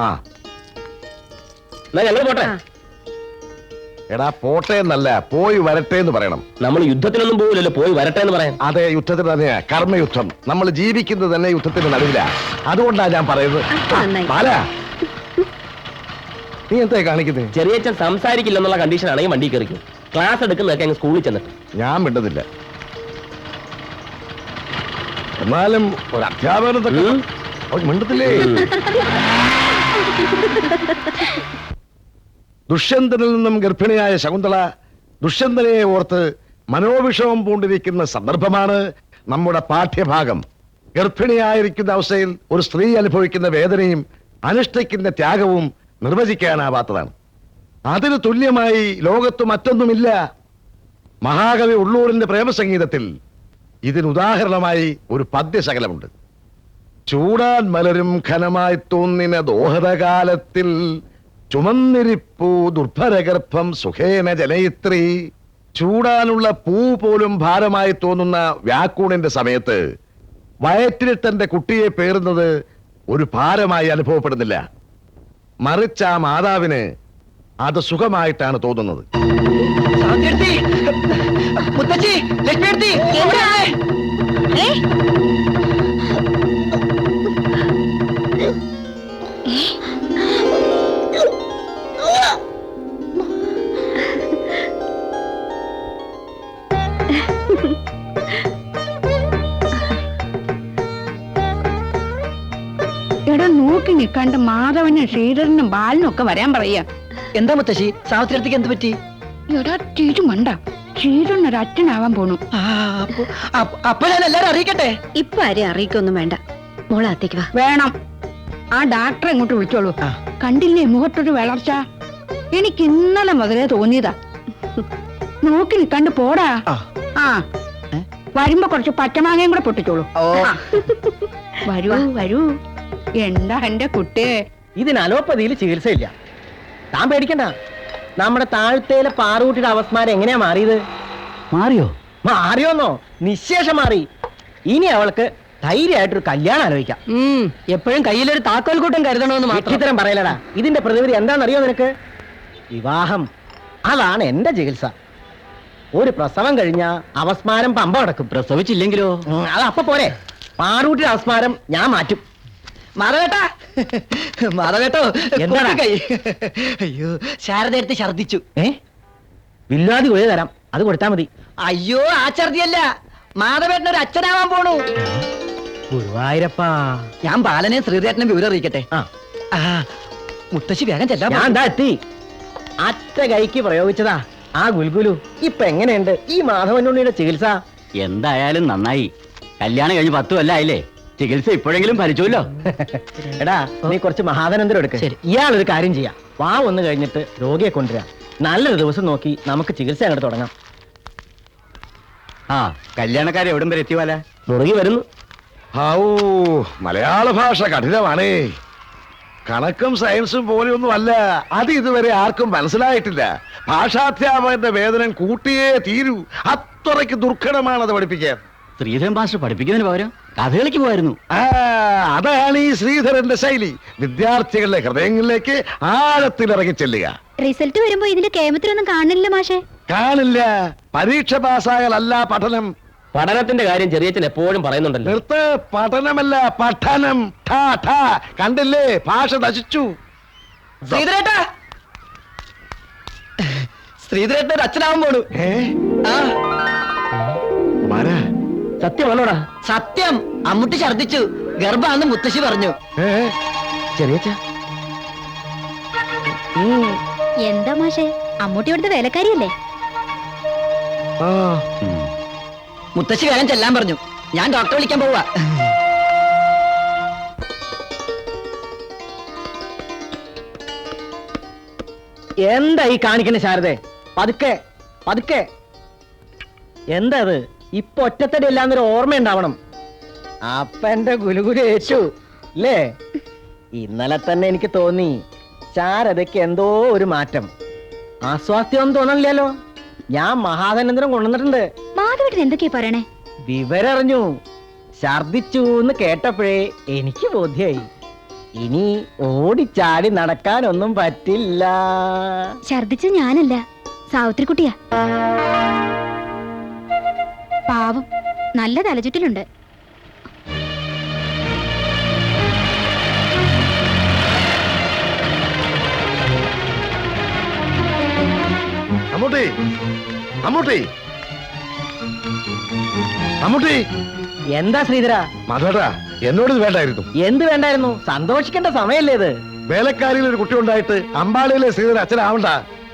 ആ ഞങ്ങൾ പോട്ടെ. എടാ പോട്ടെ എന്നല്ല, പോയി വരട്ടെ എന്ന് പറയണം. നമ്മൾ യുദ്ധത്തിനൊന്നും പോകില്ലല്ലോ, പോയി വരട്ടെ എന്ന് പറയാൻ. അതെ, യുദ്ധത്തിന് തന്നെയാ, കർമ്മയുദ്ധം. നമ്മൾ ജീവിക്കുന്നത് തന്നെ യുദ്ധത്തിന് നടുവില്ല. അതുകൊണ്ടാ ഞാൻ പറയുന്നത്. നീ എന്താ കാണിക്കുന്നത്? ചെറിയച്ഛൻ സംസാരിക്കില്ലെന്നുള്ള കണ്ടീഷൻ ആണെങ്കിൽ വണ്ടി കയറിക്കും. ക്ലാസ് എടുക്കുന്നതൊക്കെ അങ്ങ് സ്കൂളിൽ ചെന്നിട്ട്. ഞാൻ മിണ്ടുന്നില്ല. എന്നാലും ഒരു അധ്യാപകനൊക്കെ മിണ്ടത്തില്ലേ? ദുഷ്യന്തനിൽ നിന്നും ഗർഭിണിയായ ശകുന്തള ദുഷ്യന്തനെ ഓർത്ത് മനോവിഷമം പൂണ്ടിരിക്കുന്ന സന്ദർഭമാണ് നമ്മുടെ പാഠ്യഭാഗം. ഗർഭിണിയായിരിക്കുന്ന അവസ്ഥയിൽ ഒരു സ്ത്രീ അനുഭവിക്കുന്ന വേദനയും അനുഷ്ഠിക്കുന്ന ത്യാഗവും നിർവചിക്കാനാവാത്തതാണ്. അതിന് തുല്യമായി ലോകത്ത് മറ്റൊന്നുമില്ല. മഹാകവി ഉള്ളൂരിന്റെ പ്രേമസംഗീതത്തിൽ ഇതിനുദാഹരണമായി ഒരു പദ്യശകലമുണ്ട്. ചൂടാൻ മലരും ഘനമായി തോന്നിന ദോഹദകാലത്തിൽ ചുമന്നിരിപ്പൂ ദുർഭരഗർഭം സുഖേന ജനയിത്രി. ചൂടാനുള്ള പൂ പോലും ഭാരമായി തോന്നുന്ന വ്യാക്കൂണിന്റെ സമയത്ത് വയറ്റിൽ തന്റെ കുട്ടിയെ പേറുന്നത് ഒരു ഭാരമായി അനുഭവപ്പെടുന്നില്ല. മറിച്ച് ആ മാതാവിന് അത് സുഖമായിട്ടാണ് തോന്നുന്നത്. എടാ നോക്കി നിൽക്കാണ്ട് മാധവനും ശ്രീധരനും ബാലനും ഒക്കെ വരാൻ പറയാ. എന്താ മുത്തശ്ശി, സാവിത്രിക്ക് എന്ത് പറ്റി? എടാ തീരുമണ്ട, ശ്രീധരനൊരു അച്ഛനാവാൻ പോണു. അപ്പൊ ഞാൻ എല്ലാരും അറിയിക്കട്ടെ? ഇപ്പൊ ആരെയും അറിയിക്കൊന്നും വേണ്ട, മോളത്തേക്ക് വാ. വേണം. ആ ഡാക്ടറെ ഇങ്ങോട്ട് വിളിച്ചോളൂ. കണ്ടില്ലേ മുഖത്തൊരു വളർച്ച? എനിക്ക് ഇന്നലെ മുതലേ തോന്നിയതാ. നോക്കി നിൽക്കാണ്ട് പോടാ. ആ വരുമ്പോ കുറച്ച് പച്ചമാങ്ങയും കൂടെ പൊട്ടിച്ചോളൂ. വരൂ വരൂ. എന്താ എന്റെ കുട്ടിയെ? ഇതിന് അലോപ്പതിയിൽ ചികിത്സയില്ല. താൻ പേടിക്കണ്ട. നമ്മുടെ താഴത്തേലെ പാറൂട്ടിയുടെ അവസ്മാരം എങ്ങനെയാ മാറിയത്? മാറിയോന്നോ? നിശേഷം മാറി. ഇനി അവൾക്ക് ധൈര്യമായിട്ടൊരു കല്യാണം ആലോചിക്കാം. എപ്പോഴും കയ്യിലൊരു താക്കോൽ കൂട്ടം കരുതണമെന്ന് മാത്രം പറയലടാ. ഇതിന്റെ പ്രതിവിധി എന്താണെന്നറിയോ നിനക്ക്? വിവാഹം. അതാണ് എന്റെ ചികിത്സ. ഒരു പ്രസവം കഴിഞ്ഞാ അവസ്മാരം പമ്പ അടക്കും. പ്രസവിച്ചില്ലെങ്കിലോ? അതപ്പൊ പോരെ. പാറൂട്ടിയുടെ അവസ്മാരം ഞാൻ മാറ്റും. മാധവേട്ടോ, അയ്യോ ശാരദ എടുത്ത് ഛർദിച്ചു. വില്ലാതി കൊഴി തരാം, അത് കൊടുത്താ മതി. അയ്യോ ആ ഛർദിയല്ല, മാധവേട്ടനൊരു അച്ഛനാവാൻ പോണു. ഗുരുവായൂരപ്പാ. ഞാൻ ബാലനെ ശ്രീധേട്ടനെ വിവരം അറിയിക്കട്ടെ. മുത്തശ്ശി വേഗം ചെല്ലാൻ. ഞാൻ എന്താ എത്തി. അറ്റ കൈക്ക് പ്രയോഗിച്ചതാ ആ ഗുൽഗുലു. ഇപ്പൊ എങ്ങനെയുണ്ട് ഈ മാധവനുണ്ണിയുടെ ചികിത്സ? എന്തായാലും നന്നായി. കല്യാണം കഴിഞ്ഞ് 10 കൊല്ലമായില്ലേ, ചികിത്സ ഇപ്പോഴെങ്കിലും ഫലിച്ചുല്ലോ. എടാ നീ കുറച്ച് മഹാധനന്തരം എടുക്ക. ഇയാളൊരു കാര്യം ചെയ്യാം, വാ ഒന്ന് കഴിഞ്ഞിട്ട് രോഗിയെ കൊണ്ടുവരാം. നല്ലൊരു ദിവസം നോക്കി നമുക്ക് ചികിത്സ അങ്ങോട്ട് തുടങ്ങാം. ആ കല്യാണക്കാരെ എവിടം വരെ എത്തിവാല? മുറുകി വരുന്നു. മലയാള ഭാഷ കഠിനമാണേ. കണക്കും സയൻസും പോലെയൊന്നും അല്ല. അത് ഇതുവരെ ആർക്കും മനസ്സിലായിട്ടില്ല. ഭാഷാധ്യാപകന്റെ വേതനം കൂട്ടിയേ തീരൂ. അത്രയ്ക്ക് ദുർഘടമാണത് പഠിപ്പിക്കാൻ. ശ്രീധരൻ ഭാഷ പഠിപ്പിക്കുന്നതിന് പകരം കഥകളിക്ക് പോയിരുന്നു. അതാണ് ഈ ശ്രീധരന്റെ ശൈലി. വിദ്യാർത്ഥികളുടെ ഹൃദയങ്ങളിലേക്ക് ആഴത്തിലിറങ്ങി ചെല്ലുക. റിസൾട്ട് വരുമ്പോ ഇതിന്റെ കേമത്തിലൊന്നും കാണില്ല മാഷേ. കാണില്ല. പരീക്ഷ പാസ്സായാലല്ല പഠനം. പഠനത്തിന്റെ കാര്യം ചെറിയച്ഛൻ എപ്പോഴും പറയുന്നുണ്ടല്ലോ. നിർത്ത്. പഠനമല്ല പഠനം. കണ്ടില്ലേ, ഭാഷ നശിച്ചു. ശ്രീധരേട്ടാ, ശ്രീധരേട്ടൻ ഒരു അച്ഛനാവാൻ പോണു. സത്യമല്ലോടാ? സത്യം. അമ്മുട്ടി ഛർദിച്ചു. ഗർഭാന്ന് മുത്തശ്ശി പറഞ്ഞു. ചെറിയച്ഛ എന്താ മാഷേ, അമ്മൂട്ടി ഇവിടുത്തെ വേലക്കാരിയല്ലേ? മുത്തശ്ശി വേഗം ചെല്ലാൻ പറഞ്ഞു. ഞാൻ ഡോക്ടറെ വിളിക്കാൻ പോവാ. എന്താ ഈ കാണിക്കുന്ന ശാരദേ? പതുക്കെ പതുക്കെ. എന്താ അത്? ഇപ്പൊ ഒറ്റത്തടി ഇല്ലാന്നൊരു ഓർമ്മ ഉണ്ടാവണം. അപ്പന്റെ ഗുലുഗുലു ഏറ്റു അല്ലേ? ഇന്നലെ തന്നെ എനിക്ക് തോന്നി ശാരദയ്ക്ക് എന്തോ ഒരു മാറ്റം. അസ്വാസ്ഥ്യമൊന്നും തോന്നണില്ലല്ലോ. ഞാൻ മഹാധനന്തരം കൊണ്ടുവന്നിട്ടുണ്ട്. മാധവേട്ടൻ എന്തൊക്കെയാ പറയണേ? വിവരറിഞ്ഞു. ഛർദിച്ചു എന്ന് കേട്ടപ്പോഴേ എനിക്ക് ബോധ്യായി. ഇനി ഓടിച്ചാടി നടക്കാനൊന്നും പറ്റില്ല. ഛർദിച്ചത് ഞാനല്ല, സാവിത്രിക്കുട്ടിയാ. പാവം, നല്ല തലചുറ്റലുണ്ട്. അമ്മൂട്ടി, അമ്മൂട്ടി, അമ്മൂട്ടി. എന്താ ശ്രീധര? മാധവേട്ടാ, എന്നോട് ഇത് വേണ്ടായിരുന്നു. എന്ത് വേണ്ടായിരുന്നു? സന്തോഷിക്കേണ്ട സമയല്ലേ ഇത്? വേലക്കാരിയിൽ ഒരു കുട്ടി ഉണ്ടായിട്ട് അമ്പാളിയിലെ ശ്രീധരൻ അച്ഛനാവണ്ട.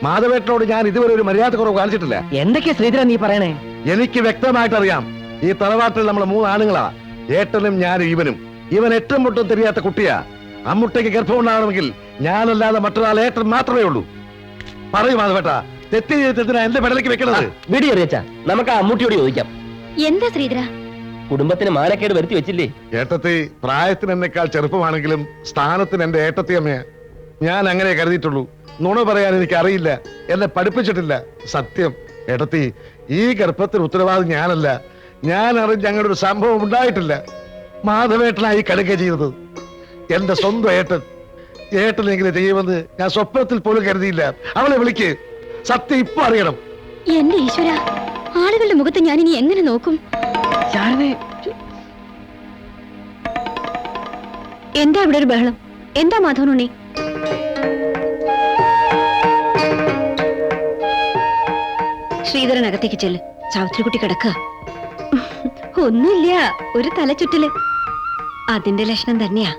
മാധവേട്ടനോട് ഞാൻ ഇതുവരെ ഒരു മര്യാദ കുറവ് കാണിച്ചിട്ടില്ല. എന്തൊക്കെയാ ശ്രീധര നീ പറയണേ? എനിക്ക് വ്യക്തമായിട്ടറിയാം, ഈ തറവാട്ടിൽ നമ്മൾ 3 ആണുങ്ങളാ. ഏട്ടനും ഞാനും ഇവനും. ഇവൻ എട്ടും മുട്ടും തിരിയാത്ത കുട്ടിയാ. അമ്മുട്ടയ്ക്ക് ഗർഭമുണ്ടാകണമെങ്കിൽ ഞാനല്ലാതെ മറ്റൊരാൾ ഏട്ടൻ മാത്രമേ ഉള്ളൂ. പറയൂ മാധവേട്ട, തെറ്റ് ചെയ്തിട്ട് എന്റെ പെടലേക്ക് വെക്കണത്. വെടിയേറിയച്ച നമുക്ക് ആ അമ്മൂട്ടിയോട് ചോദിക്കാം. എന്താ ശ്രീധര? കുടുംബത്തിന് മാനക്കേട് വരുത്തി വെച്ചില്ലേ? ഏട്ടത്തി പ്രായത്തിന് എന്നെക്കാൾ ചെറുപ്പമാണെങ്കിലും സ്ഥാനത്തിന് എന്റെ ഏട്ടത്തിയമ്മയാ. ഞാൻ അങ്ങനെ കരുതിയിട്ടുള്ളൂ. നുണ പറയാൻ എനിക്ക് അറിയില്ല, എന്നെ പഠിപ്പിച്ചിട്ടില്ല. സത്യം ഏട്ടത്തി, ഈ ഗർഭത്തിന് ഉത്തരവാദി ഞാനല്ല. ഞാൻ അറിഞ്ഞ് അങ്ങനെ ഒരു സംഭവം ഉണ്ടായിട്ടില്ല. മാധവേട്ടനായി കടുക ചെയ്തത് എന്റെ സ്വന്തം ഏട്ടൻ. ഏട്ടനെങ്കിലും ചെയ്യുമെന്ന് ഞാൻ സ്വപ്നത്തിൽ പോലും കരുതിയില്ല. അവളെ വിളിക്ക്, സത്യം ഇപ്പൊ അറിയണം. എന്റെ ഈശ്വര, ആളുകളുടെ മുഖത്ത് ഞാൻ ഇനി എങ്ങനെ നോക്കും? എന്താ ഇവിടെ ഒരു ബഹളം? എന്താ മാധവനുണ്ണി? ശ്രീധരനകത്തേക്ക് ചെല്ല്. സാവിത്രിക്കുട്ടി കിടക്കുക. ഒന്നുമില്ല, ഒരു തലചുറ്റല്. അതിന്റെ ലക്ഷണം തന്നെയാ.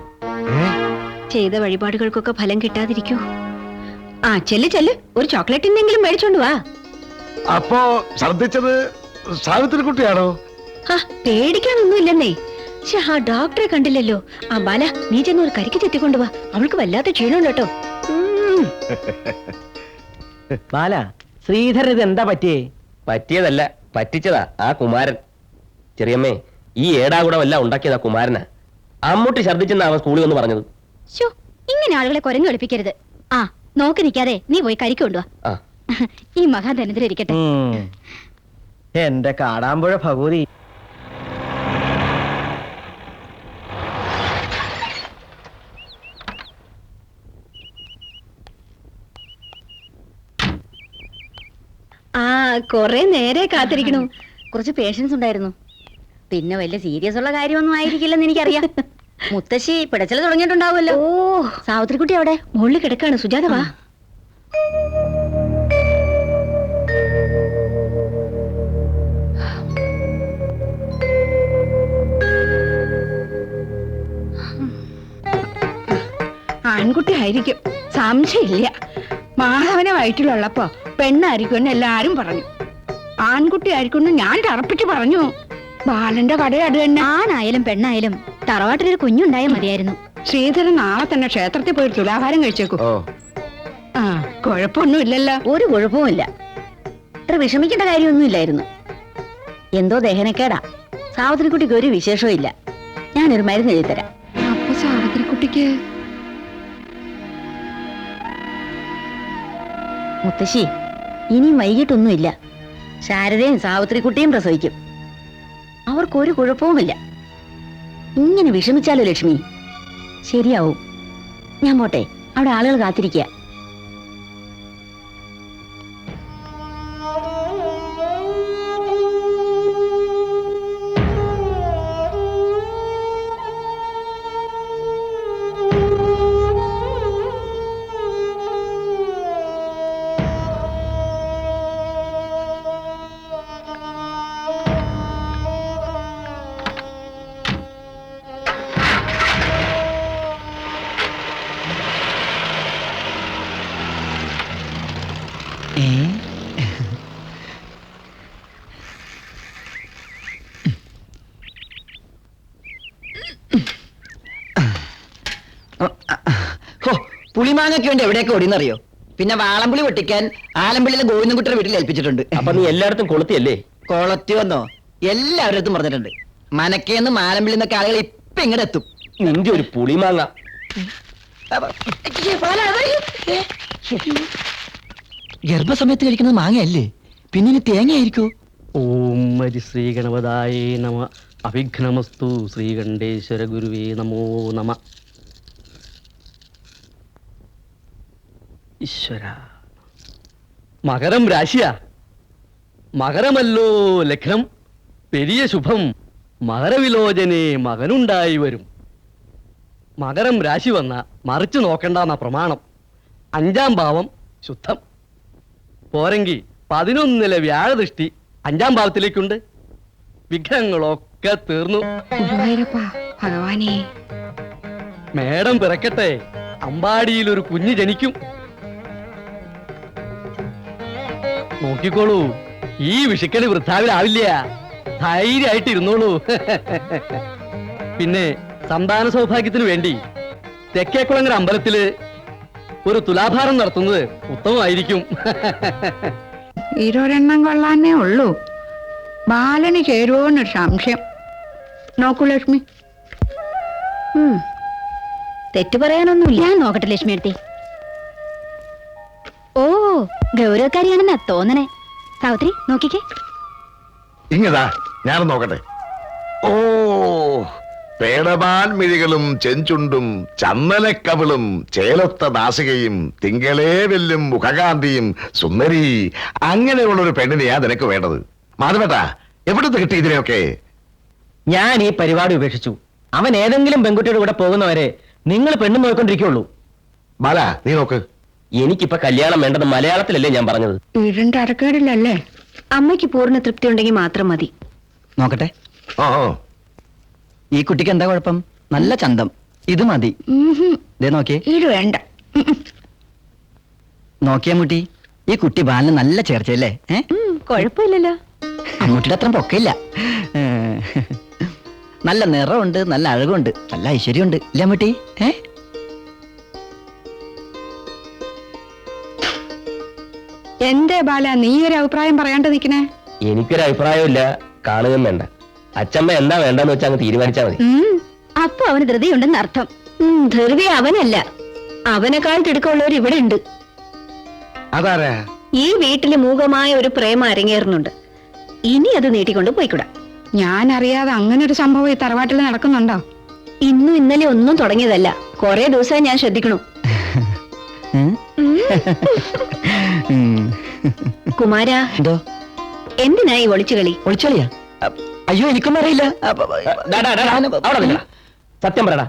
ചെയ്ത വഴിപാടുകൾക്കൊക്കെ ഫലം കിട്ടാതിരിക്കൂ. ആ ചെല്ല് ചെല്ല്, ഒരു ചോക്ലേറ്റിനെങ്കിലും മേടിച്ചോണ്ട് വാ. അപ്പോ ഛർദിച്ചത് സാവിത്രിക്കുട്ടിയാണോ? പേടിക്കാനൊന്നുമില്ലെന്നേ. ആ ഡോക്ടറെ കണ്ടില്ലല്ലോ. ആ ബാല, നീ ചെന്ന് ഒരു കരിക്ക് ചെത്തിക്കൊണ്ടുവാ. അവൾക്ക് വല്ലാത്ത ക്ഷീണം കേട്ടോ. ബാല, ശ്രീധരൻ ഇത് എന്താ പറ്റിയേ? പറ്റിയതല്ല, പറ്റിച്ചതാ ആ കുമാരൻ. ചെറിയമ്മേ, ഈ ഏടാകുടമല്ല ഉണ്ടാക്കിയതാ കുമാരനാ. അമ്മൂട്ടി ഛർദിച്ചെന്നാ അവൻ സ്കൂളിൽ വന്ന് പറഞ്ഞത്. ഇങ്ങനെ ആളുകളെ കുരങ്ങ് കളിപ്പിക്കരുത്. ആ നോക്കി നിൽക്കാതെ നീ പോയി കരിക്ക് കൊണ്ടുവാ. ഈ മഹാദരിദ്രരിക്കട്ടെ. എന്റെ കാടാമ്പുഴ ഭഗവതി. ആ കൊറേ നേരെ കാത്തിരിക്കണു. കുറച്ച് പേഷ്യൻസ് ഉണ്ടായിരുന്നു. പിന്നെ വലിയ സീരിയസ് ഉള്ള കാര്യമൊന്നും ആയിരിക്കില്ലെന്ന് എനിക്കറിയാം. മുത്തശ്ശി പിടച്ചല് തുടങ്ങിയിട്ടുണ്ടാവുമല്ലോ. ഓ, സാവിത്രിക്കുട്ടി അവിടെ മുകളിൽ കിടക്കാണ്. സുജാത വാ. ആൺകുട്ടി ആയിരിക്കും, സംശയമില്ല. മാധവനെ വയറ്റിലുള്ളപ്പോ പെണ്ണായിരിക്കും എല്ലാരും പറഞ്ഞു. ആൺകുട്ടി ആയിരിക്കും ഞാൻ തറപ്പിച്ച് പറഞ്ഞു. ബാലന്റെ കട അത് തന്നെ. ആണായാലും പെണ്ണായാലും തറവാട്ടിലൊരു കുഞ്ഞുണ്ടായാൽ മതിയായിരുന്നു. ശ്രീധരൻ നാളെ തന്നെ ക്ഷേത്രത്തിൽ പോയി തുലാഭാരം കഴിച്ചേക്കൂ. ആ കുഴപ്പമൊന്നുമില്ലല്ലോ. ഒരു കുഴപ്പവുമില്ല. ഇത്ര വിഷമിക്കേണ്ട കാര്യമൊന്നുമില്ലായിരുന്നു. എന്തോ ദഹനക്കേടാ. സാവിത്രിക്കുട്ടിക്ക് ഒരു വിശേഷവും ഇല്ല. ഞാനൊരു മരുന്ന് എഴുതിത്തരാം. അപ്പൊ സാവിത്രിക്കുട്ടിക്ക് മുത്തശ്ശി ഇനിയും വൈകിട്ടൊന്നുമില്ല. ശാരദയും സാവിത്രിക്കുട്ടിയും പ്രസവിക്കും. അവർക്കൊരു കുഴപ്പവുമില്ല. ഇങ്ങനെ വിഷമിച്ചാലോ ലക്ഷ്മി? ശരിയാവും. ഞാൻ പോട്ടെ, അവിടെ ആളുകൾ കാത്തിരിക്കുക. പുളിമാങ്ങയ്ക്ക് വേണ്ടി എവിടെയൊക്കെ ഓടിയെന്നറിയോ? പിന്നെ വാളംപുളി പൊട്ടിക്കാൻ ആലമ്പള്ളിയിലെ ഗോവിന്ദൻകുട്ടിയുടെ വീട്ടിൽ ഏൽപ്പിച്ചിട്ടുണ്ട്. അപ്പൊ നീ എല്ലായിടത്തും കൊളുത്തിയല്ലേ? കൊളത്തി വന്നോ? എല്ലാവരടുത്തും പറഞ്ഞിട്ടുണ്ട്. മനക്കേന്ന് ആലമ്പള്ളി എന്നൊക്കെ ആളുകൾ ഇപ്പൊ ഇങ്ങോട്ട് എത്തും. നിന്റെ ഒരു പുളിമാങ്ങ. ഗർഭസമയത്ത് കഴിക്കുന്നത് മാങ്ങയല്ലേ, പിന്നെ ഇനി തേങ്ങയായിരിക്കോ? ഓം ഹരി ശ്രീ ഗണപതായേ നമ. അഭിഘ്നമസ്തു ശ്രീകണ്ഠേശ്വര ഗുരുവേ നമോ നമ. ഈശ്വര. മകരം രാശിയാ. മകരമല്ലോ ലഗ്നം. പെരിയ ശുഭം. മകരവിലോചനെ മകനുണ്ടായി വരും. മകരം രാശി വന്ന മറിച്ചു നോക്കണ്ടെന്ന പ്രമാണം. 5-ാം ഭാവം ശുദ്ധം. പോരെങ്കി 11-ലെ വ്യാഴദൃഷ്ടി 5-ാം ഭാവത്തിലേക്കുണ്ട്. വിഘ്നങ്ങളൊക്കെ തീർന്നു. ഗുരുവായൂരപ്പാ ഭഗവാനേ. മേടം പിറക്കട്ടെ. അമ്പാടിയിൽ ഒരു കുഞ്ഞ് ജനിക്കും. നോക്കിക്കോളൂ, ഈ വിഷുക്കണി വൃദ്ധാവിലാവില്ല. ധൈര്യമായിട്ട് ഇരുന്നോളൂ. പിന്നെ സന്താന സൗഭാഗ്യത്തിന് വേണ്ടി തെക്കേക്കുളങ്ങര അമ്പലത്തില് ഒരു തുലാഭാരം നടത്തുന്നത് ഉത്തമമായിരിക്കും. ഇരുവരെണ്ണം കൊള്ളാനേ ഉള്ളൂ. ബാലന് ചേരുവോന്നൊരു സംശയം. നോക്കൂ ലക്ഷ്മി. തെറ്റു പറയാനൊന്നുമില്ല. ഞാൻ നോക്കട്ടെ ലക്ഷ്മി എടുത്തി. ഓ, ഗൗരവക്കാരിയാണെന്നാ തോന്നണേ. സാവിത്രി നോക്കിക്കേ. ഇങ്ങതാ ഞാനും നോക്കട്ടെ. ഓ, പേടമാൻ മിഴികളും ചെഞ്ചുണ്ടും ചന്ദനക്കവിളും ചേലൊത്ത നാസികയും തിങ്കളേ വെല്ലും മുഖകാന്തിയും സുന്ദരി. അങ്ങനെയുള്ളൊരു പെണ്ണിനെയാ നിനക്ക് വേണ്ടത്. മാധവേട്ടാ, എവിടുന്ന് കിട്ടി ഇതിനെയൊക്കെ? ഞാൻ ഈ പരിപാടി ഉപേക്ഷിച്ചു. അവൻ ഏതെങ്കിലും പെൺകുട്ടിയുടെ കൂടെ പോകുന്നവരെ നിങ്ങൾ പെണ്ണു നോക്കൊണ്ടിരിക്കുള്ളൂ. ബാല, നീ നോക്ക്. എനിക്കിപ്പോ കല്യാണം വേണ്ടത് മലയാളത്തിലല്ലേ ഞാൻ പറഞ്ഞത്. വീടിന്റെ അരക്കേടില്ലല്ലേ? അമ്മയ്ക്ക് പൂർണ്ണ തൃപ്തി ഉണ്ടെങ്കിൽ മാത്രം മതി. നോക്കട്ടെ. ഓ, ഈ കുട്ടിക്ക് എന്താ കുഴപ്പം? നല്ല ചന്തം. ഇത് മതി. ദേ നോക്കിയേ. ഇത് വേണ്ട. നോക്കിയാ മുട്ടി, ഈ കുട്ടി ബാലിന് നല്ല ചേർച്ചയല്ലേ? കുഴപ്പമില്ലല്ലോ. അമ്മൂട്ടിയുടെ അത്ര പൊക്കയില്ല. നല്ല നിറമുണ്ട്, നല്ല അഴകുണ്ട്, നല്ല ഐശ്വര്യമുണ്ട്. ഇല്ല അമ്മൂട്ടി? എന്തേ ബാല നീ ഒരു അഭിപ്രായം പറയാണ്ട് നിക്കണേ? എനിക്കൊരു അഭിപ്രായമില്ല, കാണുകയും വേണ്ട. അച്ഛമ്മ എന്താ വേണ്ടെന്ന് വെച്ചാൽ അങ്ങ് തീരുമാനിച്ചാൽ മതി. അപ്പൊ അവന് ധൃതിയുണ്ടെന്ന് അർത്ഥം. ധൃതി അവനല്ല, അവനെക്കാൾ തിടുക്കമുള്ളവർ ഇവിടെ ഉണ്ട്. അതാരാ? ഈ വീട്ടില് മൂകമായ ഒരു പ്രേമം അരങ്ങേറുന്നുണ്ട്. ഇനി അത് നീട്ടിക്കൊണ്ട് പോയിക്കൂടാ. ഞാൻ അറിയാതെ അങ്ങനെ ഒരു സംഭവം ഈ തറവാട്ടിൽ നടക്കുന്നുണ്ടോ? ഇന്നും ഇന്നലെ ഒന്നും തുടങ്ങിയതല്ല, കൊറേ ദിവസമായി ഞാൻ ശ്രദ്ധിക്കണു. കുമാരാ, എന്തോ എന്തിനായി ഒളിച്ചുകളി? ഒളിച്ചളിയാ? അയ്യോ, എനിക്കൊന്നും അറിയില്ല. സത്യം പറയടാ.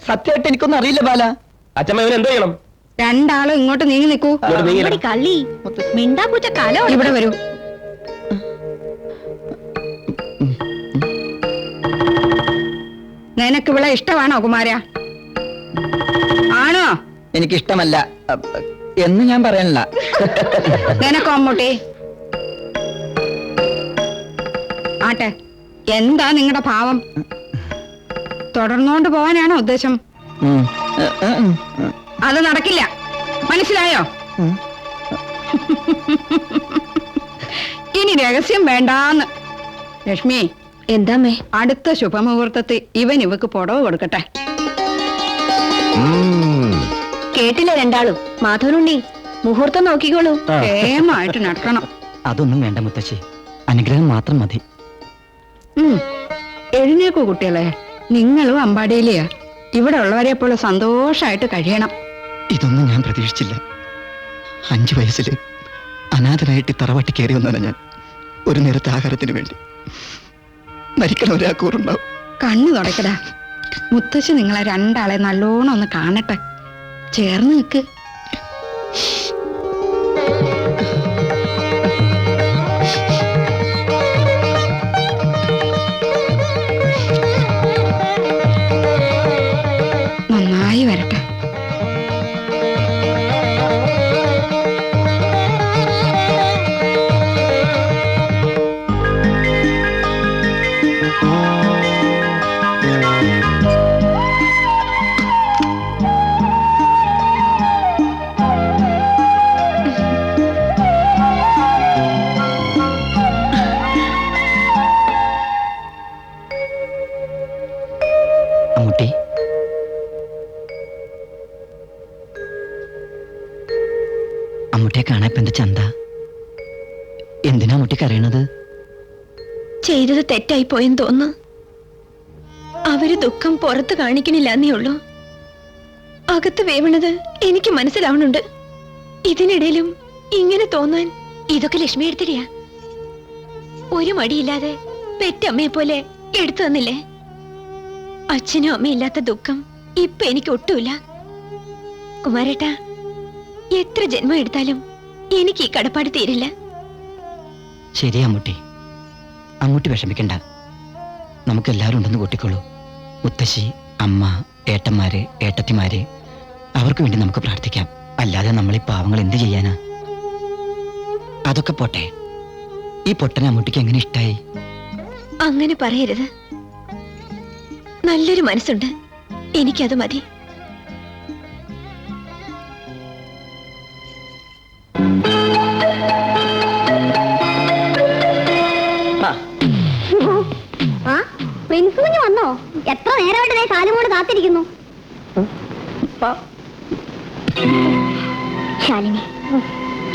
സത്യമായിട്ട് എനിക്കൊന്നും അറിയില്ല ബാല. അച്ഛമ്മ ഇവന് എന്തോ ചെയ്യണം? രണ്ടാളും ഇങ്ങോട്ട് നീങ്ങി നിൽക്കൂ. ഇവിടെ കള്ളി മിണ്ടാപ്പൂച്ച കാലോ. ഇവിടെ വരൂ. നിനക്ക് ഇവിടെ ഇഷ്ടമാണോ കുമാര? ആണോ? എനിക്കിഷ്ടമല്ല എന്ന് ഞാൻ പറയാനില്ല. നിനക്കോ അമ്മൂട്ടി? ആട്ടെ, എന്താ നിങ്ങളുടെ ഭാവം? തുടർന്നോണ്ട് പോവാനാണോ ഉദ്ദേശം? അത് നടക്കില്ല, മനസ്സിലായോ? ഇനി രഹസ്യം വേണ്ടാന്ന്. ലക്ഷ്മി, എന്താമ്മേ? അടുത്ത ശുഭമുഹൂർത്തത്തിൽ ഇവൻ ഇവക്ക് പുടവ് കൊടുക്കട്ടെ. കേട്ടില്ല രണ്ടാളും? മാധവനുണ്ണി, മുഹൂർത്തം നോക്കിക്കോളൂ. ക്ഷേമമായിട്ട് നടക്കണം. അതൊന്നും വേണ്ട മുത്തശ്ശി, അനുഗ്രഹം മാത്രം മതി. എഴുന്നേക്കൂ കുട്ടികളെ. നിങ്ങളും അമ്പാടിയിലെയാ. ഇവിടെ ഉള്ളവരെ പോലെ സന്തോഷായിട്ട് കഴിയണം. ഇതൊന്നും ഞാൻ പ്രതീക്ഷിച്ചില്ല. 5 വയസ്സിൽ അനാഥനായിട്ട് തറവാട്ടി കയറി വന്നാണ് ഞാൻ. ഒരു നേരത്തെ ആഹാരത്തിന് വേണ്ടി മരിക്കണ ഒരാൾക്കൂറുണ്ടാവും. കണ്ണു തുടക്കടാ. മുത്തശ്ശി നിങ്ങളെ രണ്ടാളെ നല്ലോണം ഒന്ന് കാണട്ടെ. ചേർന്ന് നിൽക്ക്. നന്നായി വരട്ടെ. അമ്മൂട്ടി, അമ്മൂട്ടിയെ കാണാൻ ഇപ്പൊ എന്ത് ചന്ത? എന്തിനാ അമ്മൂട്ടിക്ക് അറിയണത്? ചെയ്തത് തെറ്റായി പോയെന്ന് തോന്നുന്നു. അവര് ദുഃഖം പുറത്ത് കാണിക്കണില്ല എന്നേ ഉള്ളൂ. അകത്ത് വേവണത് എനിക്ക് മനസ്സിലാവണുണ്ട്. ഇതിനിടയിലും ഇങ്ങനെ തോന്നാൻ ഇതൊക്കെ ലക്ഷ്മി എടുത്തിരിയാ. ഒരു മടിയില്ലാതെ പെറ്റമ്മയെ പോലെ എടുത്തു തന്നില്ലേ? അച്ഛനും അമ്മയില്ലാത്ത ദുഃഖം ഇപ്പൊ എനിക്ക് ഒട്ടുമില്ല. കുമാരേട്ടാ, എത്ര ജന്മം എടുത്താലും എനിക്ക് ഈ കടപ്പാട് തീരില്ല. ശരി അമ്മൂട്ടി, അങ്ങോട്ട് വിഷമിക്കണ്ട. നമുക്കെല്ലാവരും ഉണ്ടെന്ന് കൂട്ടിക്കോളൂ. മുത്തശ്ശി, അമ്മ, ഏട്ടന്മാര്, ഏട്ടത്തിമാര്, അവർക്ക് വേണ്ടി നമുക്ക് പ്രാർത്ഥിക്കാം. അല്ലാതെ നമ്മൾ ഈ പാവങ്ങൾ എന്ത് ചെയ്യാനാ? അതൊക്കെ പോട്ടെ, ഈ പൊട്ടനെ അമ്മൂട്ടിക്ക് എങ്ങനെ ഇഷ്ടായി? അങ്ങനെ പറയരുത്. നല്ലൊരു മനസ്സുണ്ട്, എനിക്കത് മതി. പ്രിൻസുഞ്ഞ് വന്നോ? എത്ര നേരമായിട്ട് കാലുമോട് കാത്തിരിക്കുന്നു. ശാലിനി,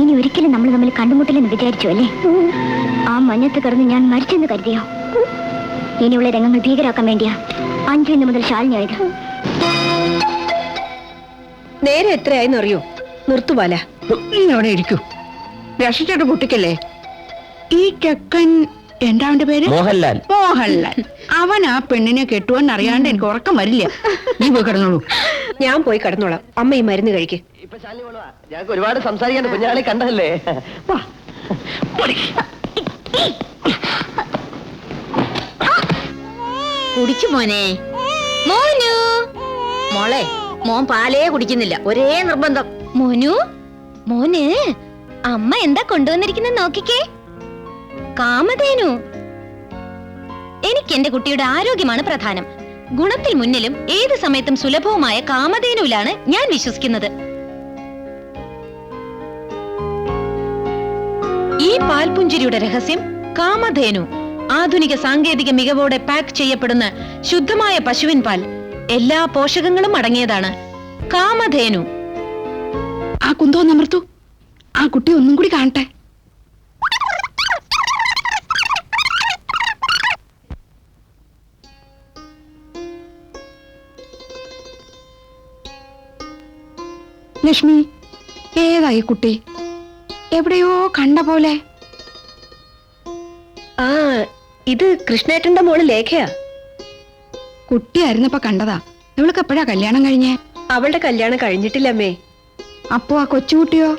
ഇനി ഒരിക്കലും നമ്മൾ തമ്മിൽ കണ്ടുമുട്ടില്ലെന്ന് വിചാരിച്ചു അല്ലേ? ആ മഞ്ഞത്ത് കിടന്ന് ഞാൻ മരിച്ചെന്ന് കരുതിയോ? ഇനിയുള്ള രംഗങ്ങൾ ഭീകരാക്കാൻ വേണ്ടിയാ 5 മിനിറ്റ് മുതൽ ശാലിനി ആയത്. നേരെ എത്രയായെന്ന് അറിയോ? നിർത്തുപാല. നീ അവിടെ ഇരിക്കൂ. രക്ഷിച്ചിട്ട് കുട്ടിക്കല്ലേ ഈ ചെക്കൻ? എന്താ അവന്റെ പേര്? മോഹൻലാൽ. മോഹൻലാൽ. അവൻ ആ പെണ്ണിനെ കെട്ടുവെന്ന് അറിയാണ്ട് എനിക്ക് ഉറക്കം വരില്ല. നീ പോയി കിടന്നോളൂ. ഞാൻ പോയി കിടന്നോളാം. അമ്മ ഈ മരുന്ന് കഴിക്ക്. ഞങ്ങൾക്ക് ഒരുപാട് സംസാരിക്കാൻ കുഞ്ഞാളെ കണ്ടതല്ലേ. കുടിച്ചു മോനെ. മോനു മോളെ, മോൻ പാലേ കുടിക്കുന്നില്ല, ഒരേ നിർബന്ധം. മോനു, മോന് അമ്മ എന്താ കൊണ്ടുവന്നിരിക്കുന്ന നോക്കിക്കേ. കാമധേനു. എനിക്ക് എന്റെ കുട്ടിയുടെ ആരോഗ്യമാണ് പ്രധാനം. ഗുണത്തിൽ മുന്നിലും ഏത് സമയത്തും സുലഭവുമായ കാമധേനുവിലാണ് ഞാൻ വിശ്വസിക്കുന്നത്. ഈ പാൽപുഞ്ചിരിയുടെ രഹസ്യം കാമധേനു. ആധുനിക സാങ്കേതിക മികവോടെ പാക്ക് ചെയ്യപ്പെടുന്ന ശുദ്ധമായ പശുവിൻ പാൽ. എല്ലാ പോഷകങ്ങളും അടങ്ങിയതാണ്. കാമധേനു. ആ കുന്തോ നമർത്തു. ആ കുട്ടി ഒന്നും കൂടി കാണട്ടെ. ലക്ഷ്മി, ഏതായി കുട്ടി? എവിടെയോ കണ്ട പോലെ. ആ, ഇത് കൃഷ്ണേട്ടന്റെ മോള് ലേഖയാ. കുട്ടിയായിരുന്നപ്പോ കണ്ടതാ. ഇവൾക്ക് എപ്പോഴാ കല്യാണം കഴിഞ്ഞേ? അവളുടെ കല്യാണം കഴിഞ്ഞിട്ടില്ലമ്മേ. അപ്പോ ആ കൊച്ചുകുട്ടിയോ?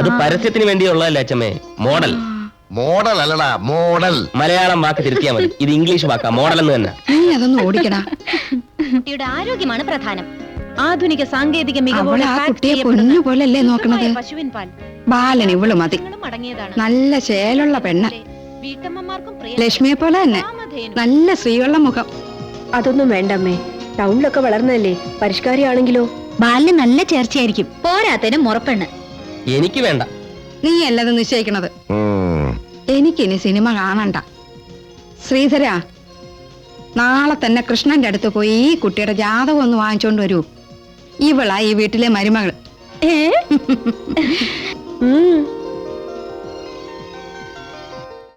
അത് പരസ്യത്തിന് വേണ്ടിയുള്ളതല്ലേ അച്ഛമ്മേ. മോഡൽ. മോഡൽ അല്ലടാ, മോഡൽ. മലയാളം വാക്ക് തിരുത്തിയാ മതി. ഇത് ഇംഗ്ലീഷ് വാക്കാ. മോഡൽ എന്ന് തന്നെ. നീ അതൊന്ന് ഓടിക്കടാ. കുട്ടിയുടെ ആരോഗ്യമാണ് പ്രധാനം. ആധുനിക സാങ്കേതിക മികവോടെ അവൾ ആ പാക്ക് കുട്ടിയെ ചെയ്യപ്പെടുന്ന പൊന്നു പോലല്ലേ നോക്കണത്? ശുദ്ധമായ പശുവിൻ പാൽ. ബാലൻ ഇവള് മതി. പോഷകങ്ങളും അടങ്ങിയതാണ്. നല്ല ചേലുള്ള പെണ്ണ്. വീട്ടമ്മമാർക്കും ലക്ഷ്മിയെ പോലെ തന്നെ. കാമധേനു. നല്ല സ്ത്രീയുള്ള മുഖം. അതൊന്നും വേണ്ടമ്മേ. ടൗണിലൊക്കെ വളർന്നതല്ലേ. പരിഷ്കാരിയാണെങ്കിലോ? ബാലിന് നല്ല ചേർച്ചയായിരിക്കും. പോരാത്തതിന് മുറപ്പെണ്ണ്. എനിക്ക് വേണ്ട. നീ അല്ലത് നിശ്ചയിക്കണത്. ഉം. എനിക്കിനി സിനിമ കാണണ്ട. ശ്രീധര, നാളെ തന്നെ കൃഷ്ണന്റെ അടുത്ത് പോയി ഈ കുട്ടിയുടെ ജാതകം ഒന്ന് വാങ്ങിച്ചോണ്ട് വരൂ. ഇവളാ ഈ വീട്ടിലെ മരുമകൾ. ഏ?